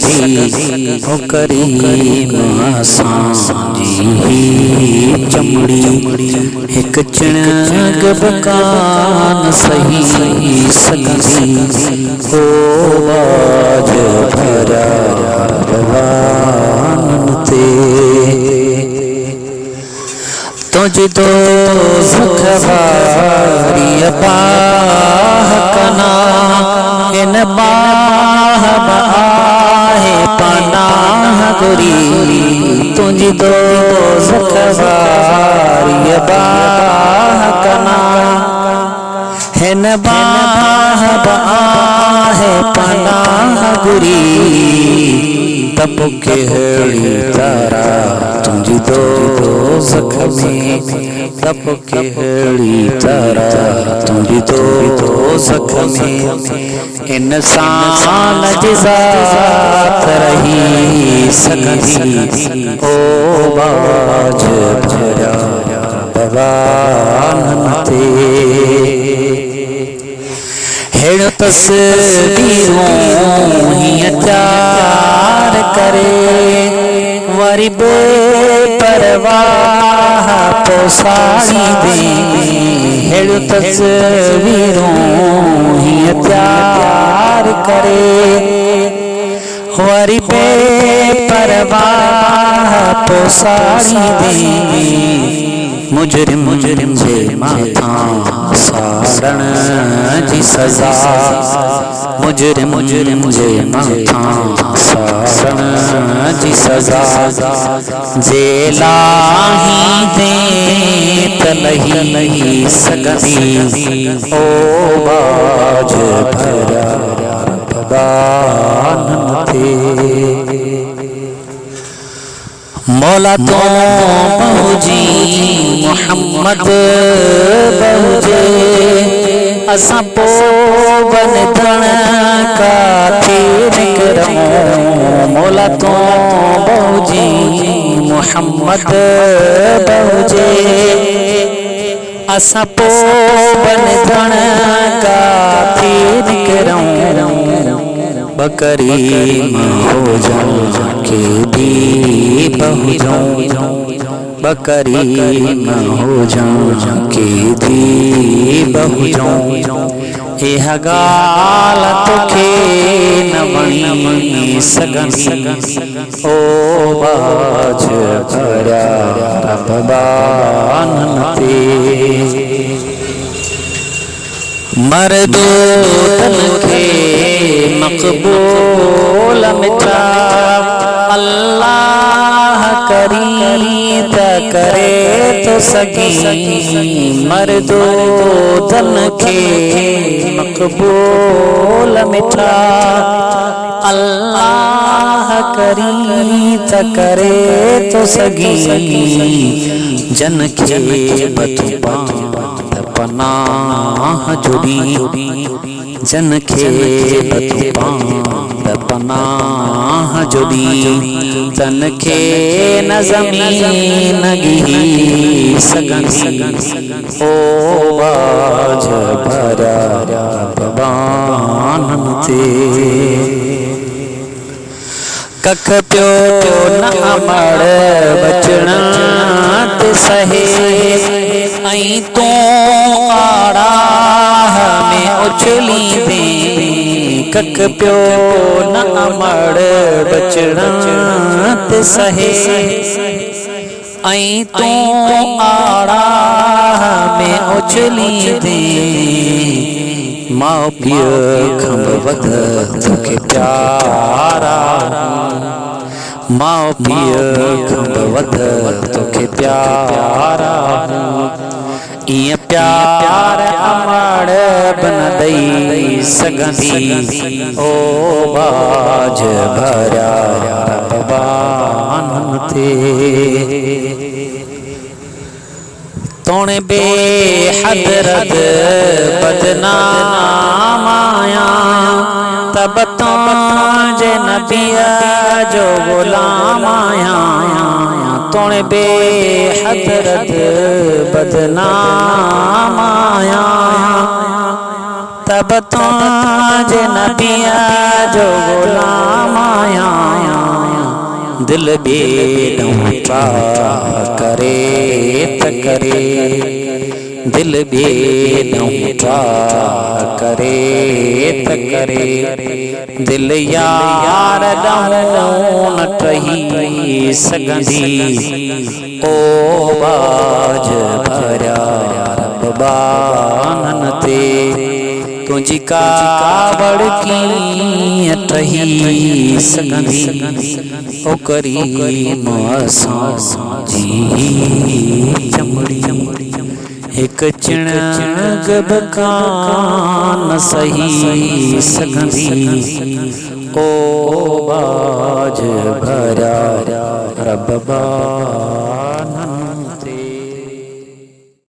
सकदी हो करीम सांजी चमड़ी एक चिणग बकान सही सकदी हो बाज भरा रवान ते तुझ दो सुखवारी बाह कना इन बाह बाहे पनाह गुरी तुझ दो सुखवारी बाह कना इन बाह बाहे पनाह गुरी तब के हड़ी तारा तुझ दो सखमी तब के हड़ी तारा तुझ दो सखमी इंसान जिसात रही सकदी ओ बाज भरा भगवान ते हेड़ तस्वीरों ही चार करे वरी बेपरवाह पोसारी दे हेड़ तस्वीरों ही चार करे वरी बेपरवाह पोसारी दे मुजरिम जे माथा सारण जी सजा मुजरिम जे माथा सारण जी सजा जेलाही दे तलही सकदी ओ बाज भरा भगवान थे मौला तो बहुजी मोहम्मद बहुजे असां पो बंधण का तीर करऊं मौला तो बहुजी मोहम्मद बहुजे असां पो बंधण का तीर करऊं बकरीम हो जाऊं के दी बहु जाऊं बकरीम हो जाऊं के दी बहु जाऊं यह गाल तोखे न बणी सघंदी ओ बाज भरा भगवान ते मर्दो तन के मकबूल मिठा अल्लाह करी त करे तो सगी मर्दो तन के मकबूल मिठा अल्लाह करी त करे तो सगी जन के बतपा पनाह जुड़ी जन के पनाह जुड़ी तन के न ज़मीन गी सकदी ओ बाज भरा भगवान ते कख प्यो न अमड़ बचना ते सहे आई तो आड़ा में उछली दे कख प्यो न अमड़ बचना ते सहे आई तो आड़ा में उछली दे माँ पिय खंबवत तुके प्यारा माँ पिय खंबवत तुके प्यारा इं प्यार अमड़ बन दई सघंदी ओ बाज भरा भगवान थे तोणे बेहदरद बदनाम आया तब तो जे नबिया जो गुलाम आया तोणे बेहदरद बदनाम आया तब तो जे नबिया जो गुलाम आया दिल बेड़ा करे त करे दिल बेड़ा करे त करे दिल यार ॾांहुं न टही सघंदी ओ बाज भरिया रब बानन ते तुझी कावड़ कीअं टही सघंदी ओ करीम असां जी चमड़ी एक चिणग बि कान सही सघंदी ओ बाज भरिया रब बा